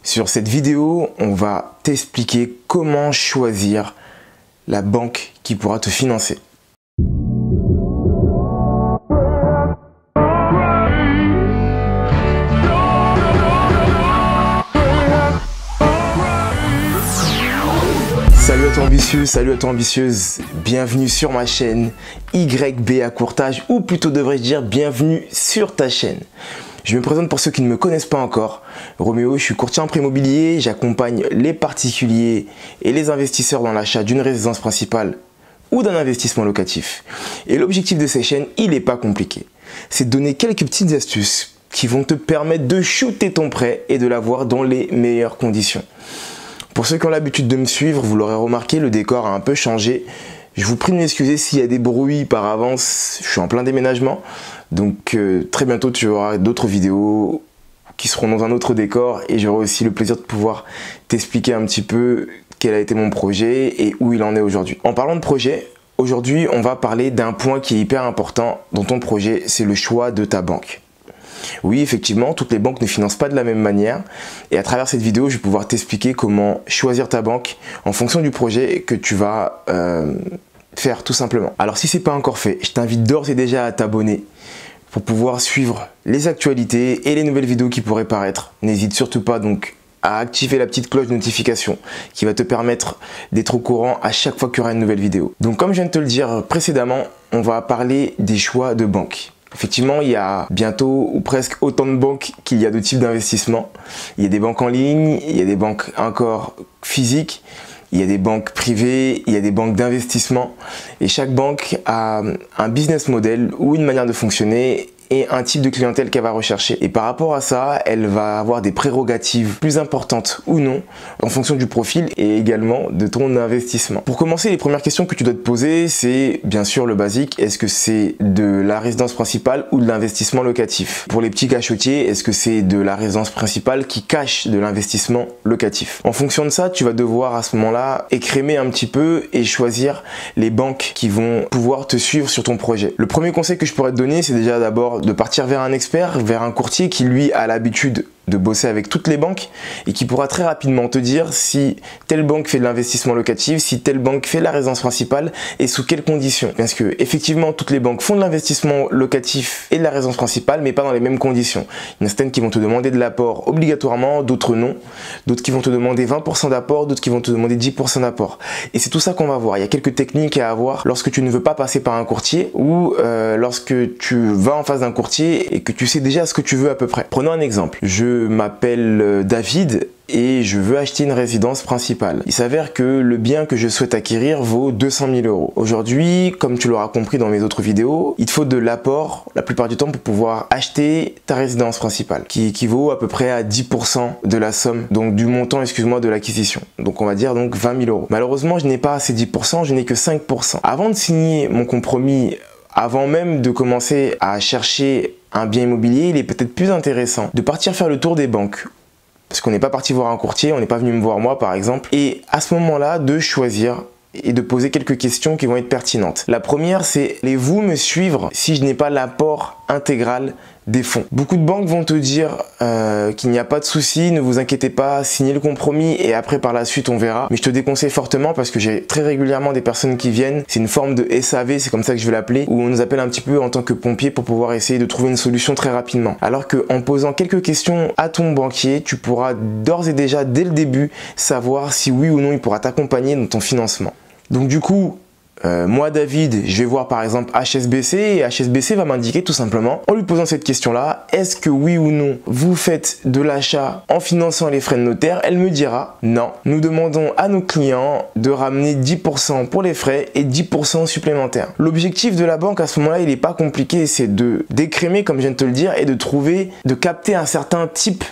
Sur cette vidéo, on va t'expliquer comment choisir la banque qui pourra te financer. Salut à toi ambitieux, salut à toi ambitieuse, bienvenue sur ma chaîne YBA Courtage, ou plutôt devrais-je dire bienvenue sur ta chaîne. Je me présente pour ceux qui ne me connaissent pas encore. Roméo, je suis courtier en prêt immobilier, j'accompagne les particuliers et les investisseurs dans l'achat d'une résidence principale ou d'un investissement locatif. Et l'objectif de ces chaînes, il n'est pas compliqué. C'est de donner quelques petites astuces qui vont te permettre de shooter ton prêt et de l'avoir dans les meilleures conditions. Pour ceux qui ont l'habitude de me suivre, vous l'aurez remarqué, le décor a un peu changé. Je vous prie de m'excuser s'il y a des bruits par avance, je suis en plein déménagement. Donc très bientôt tu auras d'autres vidéos qui seront dans un autre décor et j'aurai aussi le plaisir de pouvoir t'expliquer un petit peu quel a été mon projet et où il en est aujourd'hui. En parlant de projet, aujourd'hui on va parler d'un point qui est hyper important dans ton projet, c'est le choix de ta banque. Oui, effectivement, toutes les banques ne financent pas de la même manière et à travers cette vidéo, je vais pouvoir t'expliquer comment choisir ta banque en fonction du projet que tu vas faire tout simplement. Alors si ce n'est pas encore fait, je t'invite d'ores et déjà à t'abonner pour pouvoir suivre les actualités et les nouvelles vidéos qui pourraient paraître. N'hésite surtout pas donc à activer la petite cloche de notification qui va te permettre d'être au courant à chaque fois qu'il y aura une nouvelle vidéo. Donc comme je viens de te le dire précédemment, on va parler des choix de banque. Effectivement, il y a bientôt ou presque autant de banques qu'il y a de types d'investissement. Il y a des banques en ligne, il y a des banques encore physiques, il y a des banques privées, il y a des banques d'investissement. Et chaque banque a un business model ou une manière de fonctionner et un type de clientèle qu'elle va rechercher. Et par rapport à ça, elle va avoir des prérogatives plus importantes ou non en fonction du profil et également de ton investissement. Pour commencer, les premières questions que tu dois te poser, c'est bien sûr le basique. Est-ce que c'est de la résidence principale ou de l'investissement locatif? Pour les petits cachotiers, est-ce que c'est de la résidence principale qui cache de l'investissement locatif? En fonction de ça, tu vas devoir à ce moment-là écrémer un petit peu et choisir les banques qui vont pouvoir te suivre sur ton projet. Le premier conseil que je pourrais te donner, c'est déjà d'abord de partir vers un expert, vers un courtier qui lui a l'habitude de bosser avec toutes les banques et qui pourra très rapidement te dire si telle banque fait de l'investissement locatif, si telle banque fait la résidence principale et sous quelles conditions. Parce que effectivement toutes les banques font de l'investissement locatif et de la résidence principale mais pas dans les mêmes conditions. Il y en a certaines qui vont te demander de l'apport obligatoirement, d'autres non, d'autres qui vont te demander 20% d'apport, d'autres qui vont te demander 10% d'apport. Et c'est tout ça qu'on va voir. Il y a quelques techniques à avoir lorsque tu ne veux pas passer par un courtier ou lorsque tu vas en face d'un courtier et que tu sais déjà ce que tu veux à peu près. Prenons un exemple. Je m'appelle David et je veux acheter une résidence principale. Il s'avère que le bien que je souhaite acquérir vaut 200 000 euros. Aujourd'hui, comme tu l'auras compris dans mes autres vidéos, il te faut de l'apport la plupart du temps pour pouvoir acheter ta résidence principale, qui équivaut à peu près à 10% de la somme, donc du montant, excuse-moi, de l'acquisition. Donc on va dire donc 20 000 euros. Malheureusement, je n'ai pas ces 10%, je n'ai que 5%. Avant de signer mon compromis, avant même de commencer à chercher un bien immobilier, il est peut-être plus intéressant de partir faire le tour des banques. Parce qu'on n'est pas parti voir un courtier, on n'est pas venu me voir moi par exemple. Et à ce moment-là, de choisir et de poser quelques questions qui vont être pertinentes. La première, c'est allez-vous me suivre si je n'ai pas l'apport intégral des fonds? Beaucoup de banques vont te dire qu'il n'y a pas de souci, ne vous inquiétez pas, signez le compromis et après par la suite on verra. Mais je te déconseille fortement parce que j'ai très régulièrement des personnes qui viennent, c'est une forme de SAV, c'est comme ça que je vais l'appeler, où on nous appelle un petit peu en tant que pompier pour pouvoir essayer de trouver une solution très rapidement. Alors qu'en posant quelques questions à ton banquier, tu pourras d'ores et déjà dès le début savoir si oui ou non il pourra t'accompagner dans ton financement. Donc du coup, moi David, je vais voir par exemple HSBC et HSBC va m'indiquer tout simplement en lui posant cette question-là, est-ce que oui ou non vous faites de l'achat en finançant les frais de notaire? Elle me dira non. Nous demandons à nos clients de ramener 10% pour les frais et 10% supplémentaires. L'objectif de la banque à ce moment-là, il n'est pas compliqué, c'est de décrémer comme je viens de te le dire et de capter un certain type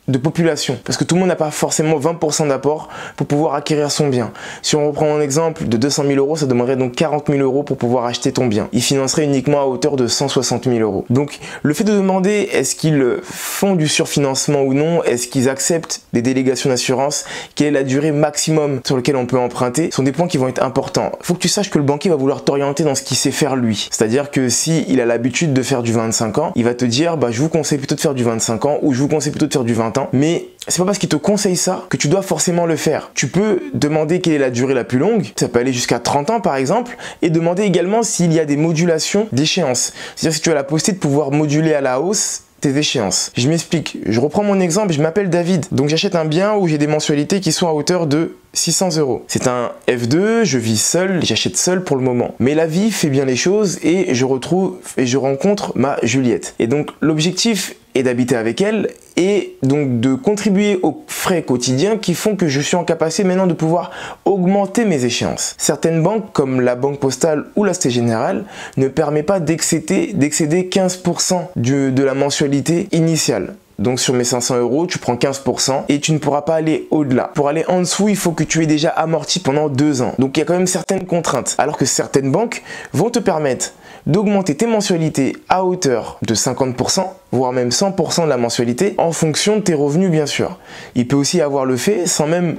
de population, parce que tout le monde n'a pas forcément 20% d'apport pour pouvoir acquérir son bien. Si on reprend un exemple de 200 000 euros, ça demanderait donc 40 000 euros pour pouvoir acheter ton bien. Ils financeraient uniquement à hauteur de 160 000 euros. Donc le fait de demander est-ce qu'ils font du surfinancement ou non, est-ce qu'ils acceptent des délégations d'assurance, quelle est la durée maximum sur laquelle on peut emprunter, sont des points qui vont être importants. Il faut que tu saches que le banquier va vouloir t'orienter dans ce qu'il sait faire lui. C'est-à-dire que si il a l'habitude de faire du 25 ans, il va te dire bah, je vous conseille plutôt de faire du 25 ans ou je vous conseille plutôt de faire du 20 ans ans, mais c'est pas parce qu'ils te conseillent ça que tu dois forcément le faire. Tu peux demander quelle est la durée la plus longue, ça peut aller jusqu'à 30 ans par exemple, et demander également s'il y a des modulations d'échéance. C'est-à-dire si tu as la possibilité de pouvoir moduler à la hausse tes échéances. Je m'explique, je reprends mon exemple, je m'appelle David, donc j'achète un bien où j'ai des mensualités qui sont à hauteur de 600 €. C'est un F2, je vis seul, j'achète seul pour le moment. Mais la vie fait bien les choses et je rencontre ma Juliette. Et donc l'objectif est d'habiter avec elle et donc de contribuer aux frais quotidiens qui font que je suis en capacité maintenant de pouvoir augmenter mes échéances. Certaines banques comme la Banque Postale ou la Société Générale ne permettent pas d'excéder 15% de la mensualité initiale. Donc sur mes 500 €, tu prends 15% et tu ne pourras pas aller au-delà. Pour aller en dessous, il faut que tu aies déjà amorti pendant 2 ans. Donc il y a quand même certaines contraintes. Alors que certaines banques vont te permettre d'augmenter tes mensualités à hauteur de 50%, voire même 100% de la mensualité, en fonction de tes revenus bien sûr. Il peut aussi avoir le fait, sans même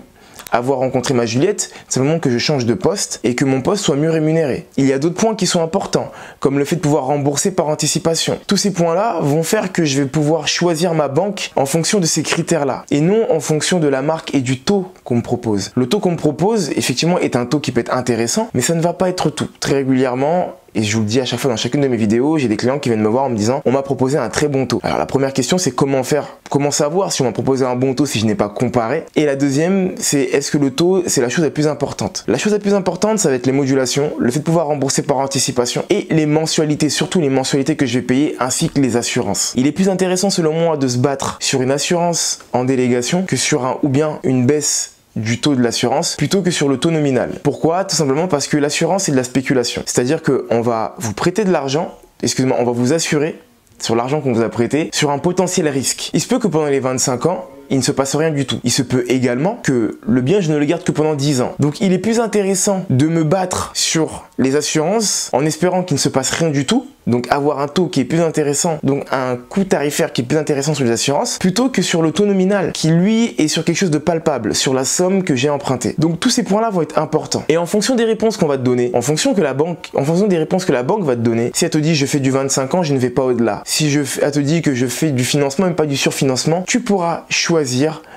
avoir rencontré ma Juliette, simplement que je change de poste et que mon poste soit mieux rémunéré. Il y a d'autres points qui sont importants, comme le fait de pouvoir rembourser par anticipation. Tous ces points-là vont faire que je vais pouvoir choisir ma banque en fonction de ces critères-là, et non en fonction de la marque et du taux qu'on me propose. Le taux qu'on me propose, effectivement, est un taux qui peut être intéressant, mais ça ne va pas être tout. Très régulièrement, et je vous le dis à chaque fois dans chacune de mes vidéos, j'ai des clients qui viennent me voir en me disant on m'a proposé un très bon taux. Alors la première question c'est comment faire? Comment savoir si on m'a proposé un bon taux si je n'ai pas comparé? Et la deuxième c'est est-ce que le taux c'est la chose la plus importante? La chose la plus importante ça va être les modulations, le fait de pouvoir rembourser par anticipation et les mensualités, surtout les mensualités que je vais payer ainsi que les assurances. Il est plus intéressant selon moi de se battre sur une assurance en délégation que sur ou bien une baisse du taux de l'assurance plutôt que sur le taux nominal. Pourquoi? Tout simplement parce que l'assurance c'est de la spéculation. C'est-à-dire qu'on va vous prêter de l'argent, on va vous assurer sur l'argent qu'on vous a prêté sur un potentiel risque. Il se peut que pendant les 25 ans, il ne se passe rien du tout. Il se peut également que le bien, je ne le garde que pendant 10 ans. Donc, il est plus intéressant de me battre sur les assurances en espérant qu'il ne se passe rien du tout. Donc, avoir un taux qui est plus intéressant, donc un coût tarifaire qui est plus intéressant sur les assurances, plutôt que sur le taux nominal, qui lui est sur quelque chose de palpable, sur la somme que j'ai empruntée. Donc, tous ces points-là vont être importants. Et en fonction des réponses qu'on va te donner, en fonction des réponses que la banque va te donner, si elle te dit je fais du 25 ans, je ne vais pas au-delà. Si elle te dit que je fais du financement et pas du surfinancement, tu pourras choisir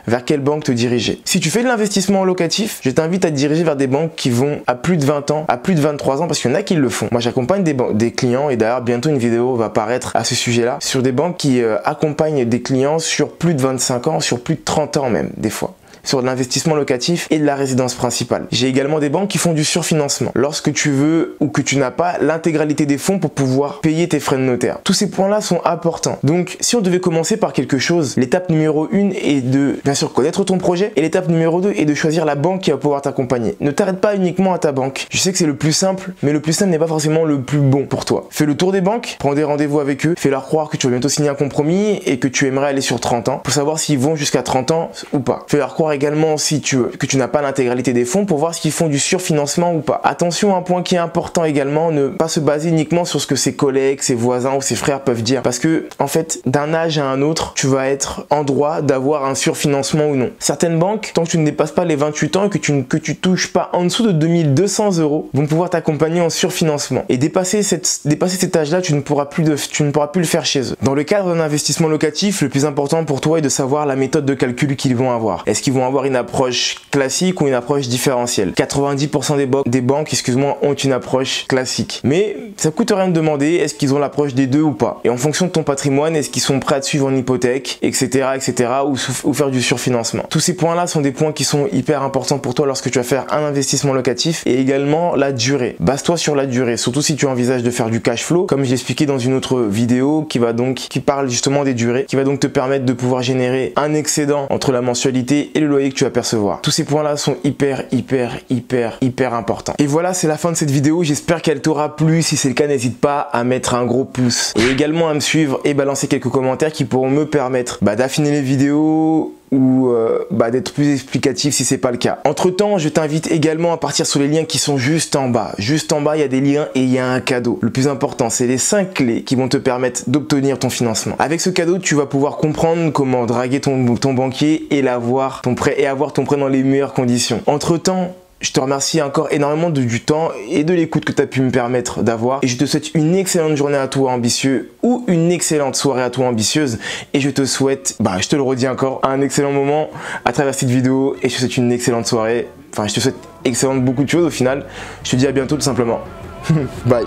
vers quelle banque te diriger. Si tu fais de l'investissement locatif, je t'invite à te diriger vers des banques qui vont à plus de 20 ans, à plus de 23 ans, parce qu'il y en a qui le font. Moi, j'accompagne des clients et d'ailleurs, bientôt une vidéo va paraître à ce sujet-là, sur des banques qui accompagnent des clients sur plus de 25 ans, sur plus de 30 ans même, des fois, sur de l'investissement locatif et de la résidence principale. J'ai également des banques qui font du surfinancement. Lorsque tu veux ou que tu n'as pas l'intégralité des fonds pour pouvoir payer tes frais de notaire. Tous ces points-là sont importants. Donc, si on devait commencer par quelque chose, l'étape numéro 1 est de, bien sûr, connaître ton projet et l'étape numéro 2 est de choisir la banque qui va pouvoir t'accompagner. Ne t'arrête pas uniquement à ta banque. Je sais que c'est le plus simple, mais le plus simple n'est pas forcément le plus bon pour toi. Fais le tour des banques, prends des rendez-vous avec eux, fais-leur croire que tu vas bientôt signer un compromis et que tu aimerais aller sur 30 ans pour savoir s'ils vont jusqu'à 30 ans ou pas. Fais-leur croire également que tu n'as pas l'intégralité des fonds pour voir s'ils font du surfinancement ou pas. Attention, un point qui est important également, ne pas se baser uniquement sur ce que ses collègues, ses voisins ou ses frères peuvent dire, parce que en fait, d'un âge à un autre, tu vas être en droit d'avoir un surfinancement ou non. Certaines banques, tant que tu ne dépasses pas les 28 ans et que tu touches pas en dessous de 2200 €, vont pouvoir t'accompagner en surfinancement. Et dépasser cet âge-là, tu ne pourras plus le faire chez eux. Dans le cadre d'un investissement locatif, le plus important pour toi est de savoir la méthode de calcul qu'ils vont avoir. Est-ce qu'ils vont avoir une approche classique ou une approche différentielle? 90% des banques, ont une approche classique. Mais ça coûte rien de demander est-ce qu'ils ont l'approche des deux ou pas. Et en fonction de ton patrimoine, est-ce qu'ils sont prêts à te suivre en hypothèque, etc., ou faire du surfinancement. Tous ces points-là sont des points qui sont hyper importants pour toi lorsque tu vas faire un investissement locatif, et également la durée. Base-toi sur la durée, surtout si tu envisages de faire du cash flow, comme j'ai expliqué dans une autre vidéo qui parle justement des durées, qui va donc te permettre de pouvoir générer un excédent entre la mensualité et le loyer que tu vas percevoir. Tous ces points-là sont hyper importants. Et voilà, c'est la fin de cette vidéo. J'espère qu'elle t'aura plu. Si c'est le cas, n'hésite pas à mettre un gros pouce et également à me suivre et balancer quelques commentaires qui pourront me permettre d'affiner les vidéos ou d'être plus explicatif si c'est pas le cas. Entre temps, je t'invite également à partir sur les liens qui sont juste en bas. Juste en bas, il y a des liens et il y a un cadeau. Le plus important, c'est les 5 clés qui vont te permettre d'obtenir ton financement. Avec ce cadeau, tu vas pouvoir comprendre comment draguer ton banquier et avoir ton prêt dans les meilleures conditions. Entre temps, Je te remercie encore énormément du temps et de l'écoute que tu as pu me permettre d'avoir. Et je te souhaite une excellente journée à toi ambitieux ou une excellente soirée à toi ambitieuse. Et je te souhaite, je te le redis encore, un excellent moment à travers cette vidéo. Et je te souhaite une excellente soirée. Enfin, je te souhaite beaucoup de choses au final. Je te dis à bientôt tout simplement. Bye.